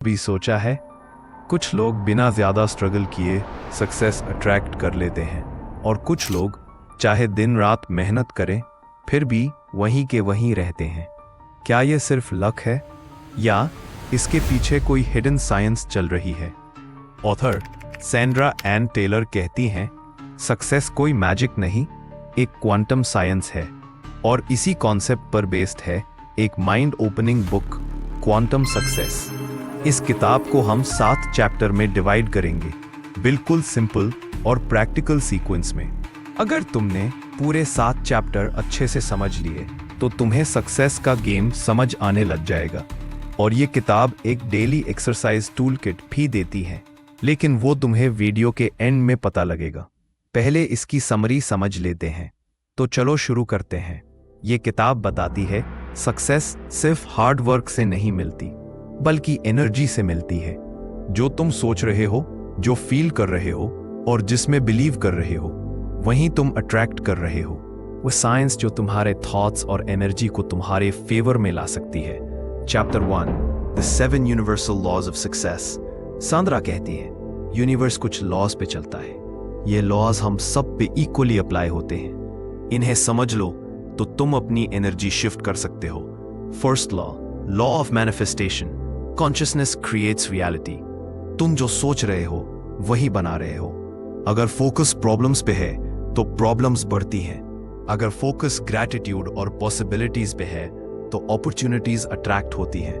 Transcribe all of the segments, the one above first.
भी सोचा है, कुछ लोग बिना ज्यादा स्ट्रगल किए सक्सेस अट्रैक्ट कर लेते हैं और कुछ लोग चाहे दिन रात मेहनत करें फिर भी वहीं के वहीं रहते हैं। क्या ये सिर्फ लक है या इसके पीछे कोई हिडन साइंस चल रही है? ऑथर सैंड्रा एन टेलर कहती हैं, सक्सेस कोई मैजिक नहीं, एक क्वांटम साइंस है और इसी कॉन्सेप्ट पर बेस्ड है एक mind opening book, quantum success. इस किताब को हम 7 चैप्टर में डिवाइड करेंगे, बिल्कुल सिंपल और प्रैक्टिकल सीक्वेंस में। अगर तुमने पूरे 7 चैप्टर अच्छे से समझ लिए तो तुम्हें सक्सेस का गेम समझ आने लग जाएगा। और ये किताब एक डेली एक्सरसाइज टूल किट भी देती है, लेकिन वो तुम्हें वीडियो के एंड में पता लगेगा। पहले इसकी समरी समझ लेते हैं। तो चलो शुरू करते हैं। ये किताब बताती है सक्सेस सिर्फ हार्ड वर्क से नहीं मिलती, बल्कि एनर्जी से मिलती है। जो तुम सोच रहे हो, जो फील कर रहे हो और जिसमें बिलीव कर रहे हो, वहीं तुम अट्रैक्ट कर रहे हो। वो साइंस जो तुम्हारे थॉट्स और एनर्जी को तुम्हारे फेवर में ला सकती है। Chapter 1, the 7 universal laws of success. Sandra कहती है, यूनिवर्स कुछ लॉज पे चलता है। ये लॉज हम सब पे इक्वली अप्लाई होते हैं। इन्हें समझ लो तो तुम अपनी एनर्जी शिफ्ट कर सकते हो। First law of manifestation. Consciousness creates reality. तुम जो सोच रहे हो वही बना रहे हो। अगर फोकस प्रॉब्लम्स पे है तो प्रॉब्लम्स बढ़ती हैं। अगर फोकस ग्रैटिट्यूड और पॉसिबिलिटीज पे है तो अपॉर्चुनिटीज अट्रैक्ट होती हैं।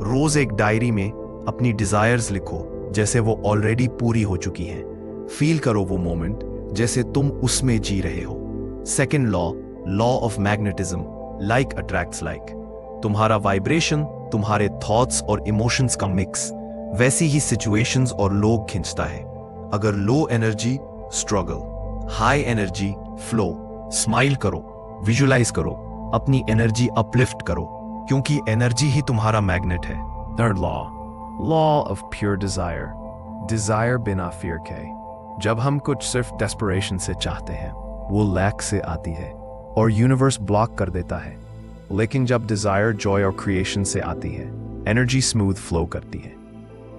रोज एक डायरी में अपनी डिजायर्स लिखो जैसे वो ऑलरेडी पूरी हो चुकी हैं। फील करो वो मोमेंट जैसे तुम उसमें जी रहे हो। Second law of magnetism. Like attracts like. तुम्हारा वाइब्रेशन तुम्हारे थॉट्स और इमोशंस का मिक्स वैसी ही सिचुएशंस और लोग खींचता है। अगर low energy struggle, high energy flow. Smile करो, विजुलाइज करो, अपनी एनर्जी अपलिफ्ट करो, क्योंकि एनर्जी ही तुम्हारा मैग्नेट है। Third law of pure desire. Desire बिना फियर के। जब हम कुछ सिर्फ डेस्परेशन से चाहते हैं, वो लैक से आती है और यूनिवर्स ब्लॉक कर देता है। लेकिन जब डिजायर जॉय और क्रिएशन से आती है, एनर्जी स्मूथ फ्लो करती है।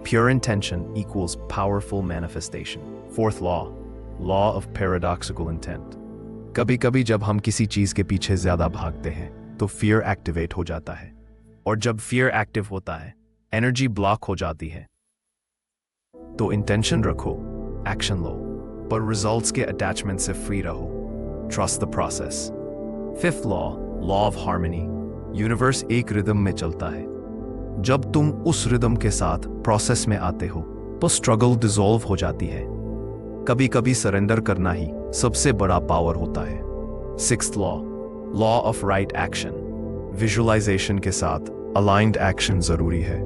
Pure intention equals powerful manifestation. Fourth law of paradoxical intent. कभी कभी जब हम किसी चीज के पीछे ज्यादा भागते हैं तो फियर एक्टिवेट हो जाता है, और जब फियर एक्टिव होता है एनर्जी ब्लॉक हो जाती है। तो इंटेंशन रखो, एक्शन लो, पर रिजल्ट्स के अटैचमेंट से फ्री रहो। Trust the process. Fifth law of harmony. Universe एक रिदम में चलता है। जब तुम उस रिदम के साथ प्रोसेस में आते हो तो स्ट्रगल डिसॉल्व हो जाती है। कभी कभी सरेंडर करना ही सबसे बड़ा पावर होता है। Sixth law of right action. Visualisation के साथ अलाइंड एक्शन जरूरी है।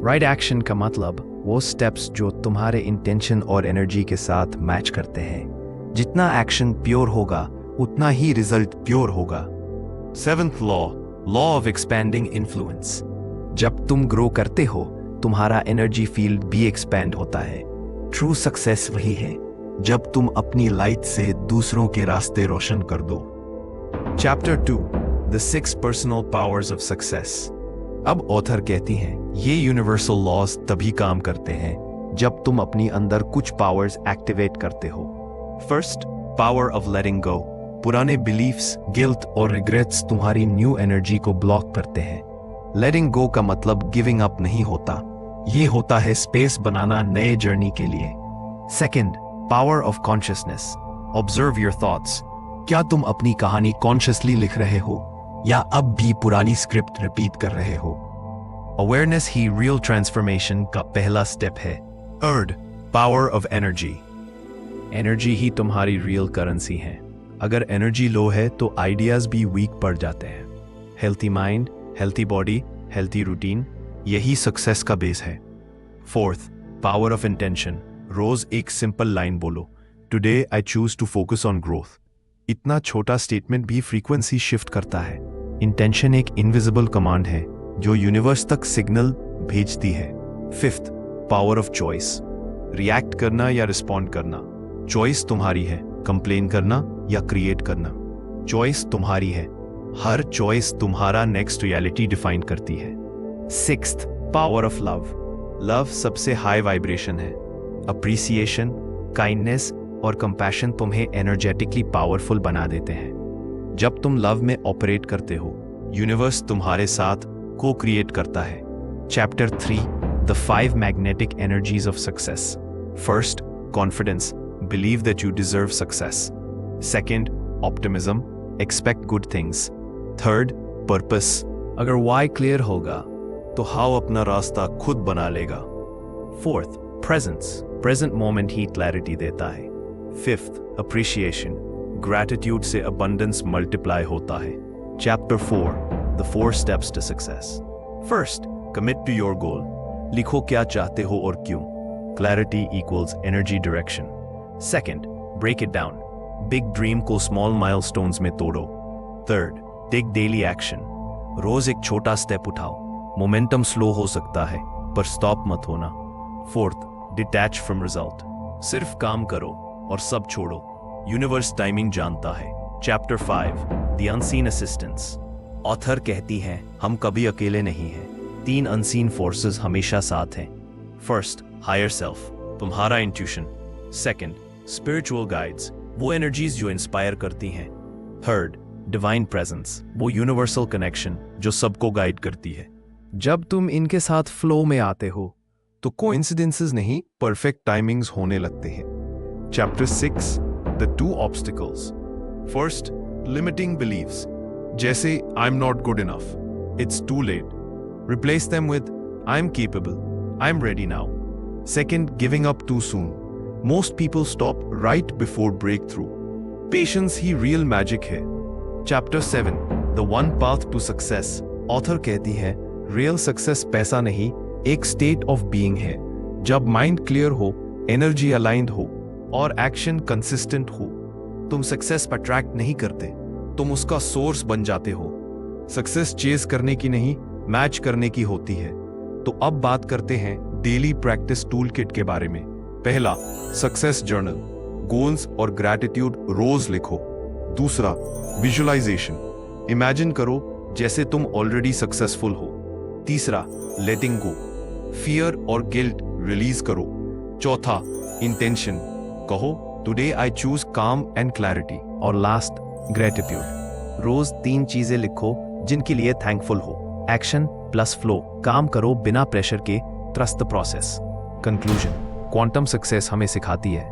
राइट एक्शन का मतलब वो स्टेप्स जो तुम्हारे इंटेंशन और एनर्जी के साथ मैच करते हैं। जितना एक्शन प्योर होगा उतना ही रिजल्ट प्योर होगा। Seventh law of expanding influence. जब तुम ग्रो करते हो तुम्हारा एनर्जी फील्ड भी एक्सपैंड होता है। ट्रू सक्सेस वही है जब तुम अपनी लाइट से दूसरों के रास्ते रोशन कर दो। Chapter 2, the 6 personal powers of success. अब ऑथर कहती हैं, ये यूनिवर्सल लॉज तभी काम करते हैं जब तुम अपनी अंदर कुछ पावर्स एक्टिवेट करते हो। फर्स्ट, पावर ऑफ लेटिंग गो। पुराने बिलीफ्स, गिल्ट और रिग्रेट्स तुम्हारी न्यू एनर्जी को ब्लॉक करते हैं। लेटिंग गो का मतलब गिविंग अप नहीं होता, ये होता है स्पेस बनाना नए जर्नी के लिए। Second, power of consciousness. Observe your thoughts. क्या तुम अपनी कहानी कॉन्शियसली लिख रहे हो या अब भी पुरानी स्क्रिप्ट रिपीट कर रहे हो? अवेयरनेस ही रियल ट्रांसफॉर्मेशन का पहला स्टेप है। Third, power of energy. Energy ही तुम्हारी रियल करेंसी है। अगर एनर्जी लो है तो आइडियाज भी वीक पड़ जाते हैं। Healthy mind, healthy body, healthy routine, यही सक्सेस का बेस है। Fourth, power of intention. रोज एक सिंपल लाइन बोलो, today I choose to focus on growth. इतना छोटा स्टेटमेंट भी फ्रीक्वेंसी शिफ्ट करता है। इंटेंशन एक इनविजिबल कमांड है जो यूनिवर्स तक सिग्नल भेजती है। Fifth, power of choice. React करना या रिस्पॉन्ड करना, चॉइस तुम्हारी है। कंप्लेन करना या क्रिएट करना, चॉइस तुम्हारी है। हर चॉइस तुम्हारा नेक्स्ट रियलिटी डिफाइन करती है। Sixth, power of love. Love सबसे हाई वाइब्रेशन है। अप्रिसिएशन, काइंडनेस और कंपैशन तुम्हें एनर्जेटिकली पावरफुल बना देते हैं। जब तुम लव में ऑपरेट करते हो, यूनिवर्स तुम्हारे साथ को क्रिएट करता है। Chapter 3, the 5 magnetic energies of success. First, confidence, believe that you deserve success. Second, optimism, expect good things. Third, purpose, अगर वाई क्लियर होगा तो हाउ अपना रास्ता खुद बना लेगा। फोर्थ, प्रेजेंस, प्रेजेंट मोमेंट ही क्लैरिटी देता है। फिफ्थ, अप्रिशिएशन, ग्रैटिट्यूड से अबंडेंस मल्टीप्लाई होता है। Chapter 4, the 4 steps to success. First, commit to your goal, लिखो क्या चाहते हो और क्यों। Clarity equals energy direction. Second, break it down, big dream को स्मॉल माइलस्टोन्स में तोड़ो। थर्ड, टेक डेली एक्शन, रोज एक छोटा स्टेप उठाओ। मोमेंटम स्लो हो सकता है पर स्टॉप मत होना। फोर्थ, डिटैच फ्रॉम रिजल्ट, सिर्फ काम करो और सब छोड़ो, यूनिवर्स टाइमिंग जानता है। Chapter 5, the unseen assistance. Author कहती हैं हम कभी अकेले नहीं हैं, 3 अनसीन फोर्सेस हमेशा साथ हैं। फर्स्ट, हायर सेल्फ, तुम्हारा इंट्यूशन। सेकंड, स्पिरिचुअल गाइड्स, वो एनर्जीज जो इंस्पायर करती हैं। थर्ड, डिवाइन प्रेजेंस, वो यूनिवर्सल कनेक्शन जो सबको गाइड करती है। जब तुम इनके साथ फ्लो में आते हो तो कोइंसिडेंसेस नहीं, परफेक्ट टाइमिंग्स होने लगते हैं। Chapter 6, the 2 obstacles. First, limiting beliefs, जैसे I am not good enough, it's too late. Replace them with I am capable, I am ready now. Second, giving up too soon, most people stop right before breakthrough. Patience ही real magic है। Chapter 7, the 1 path to success. Author कहती है real success पैसा नहीं, एक state of being है। जब mind clear हो, एनर्जी अलाइंड हो और एक्शन कंसिस्टेंट हो, तुम सक्सेस पर अट्रैक्ट नहीं करते, तुम उसका सोर्स बन जाते हो। सक्सेस चेज करने की नहीं, मैच करने की होती है। तो अब बात करते हैं डेली प्रैक्टिस टूल किट के बारे में। पहला, सक्सेस जर्नल, गोल्स और ग्रैटिट्यूड रोज लिखो। दूसरा, विजुअलाइजेशन, इमेजिन करो जैसे तुम ऑलरेडी सक्सेसफुल हो। तीसरा, लेटिंग गो, फियर और गिल्ट रिलीज करो। चौथा, इंटेंशन, कहो टुडे आई चूज काम एंड क्लैरिटी। और लास्ट, ग्रेटिट्यूड, रोज 3 चीजें लिखो जिनके लिए थैंकफुल हो। एक्शन प्लस फ्लो, काम करो बिना प्रेशर के, trust the process. Conclusion, quantum success हमें सिखाती है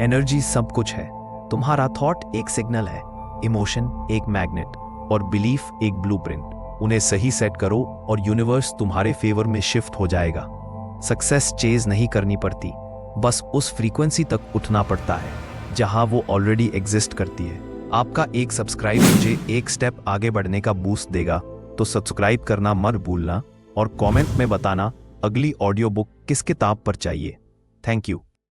एनर्जी सब कुछ है। तुम्हारा थॉट एक सिग्नल है, इमोशन एक मैग्नेट और बिलीफ एक ब्लूप्रिंट। उन्हें सही सेट करो और यूनिवर्स तुम्हारे फेवर में शिफ्ट हो जाएगा। सक्सेस चेज नहीं करनी पड़ती, बस उस फ्रीक्वेंसी तक उठना पड़ता है जहां वो ऑलरेडी एग्जिस्ट करती है। आपका एक सब्सक्राइब मुझे एक स्टेप आगे बढ़ने का बूस्ट देगा, तो सब्सक्राइब करना मत भूलना और कमेंट में बताना अगली ऑडियो बुक किस किताब पर चाहिए। Thank you.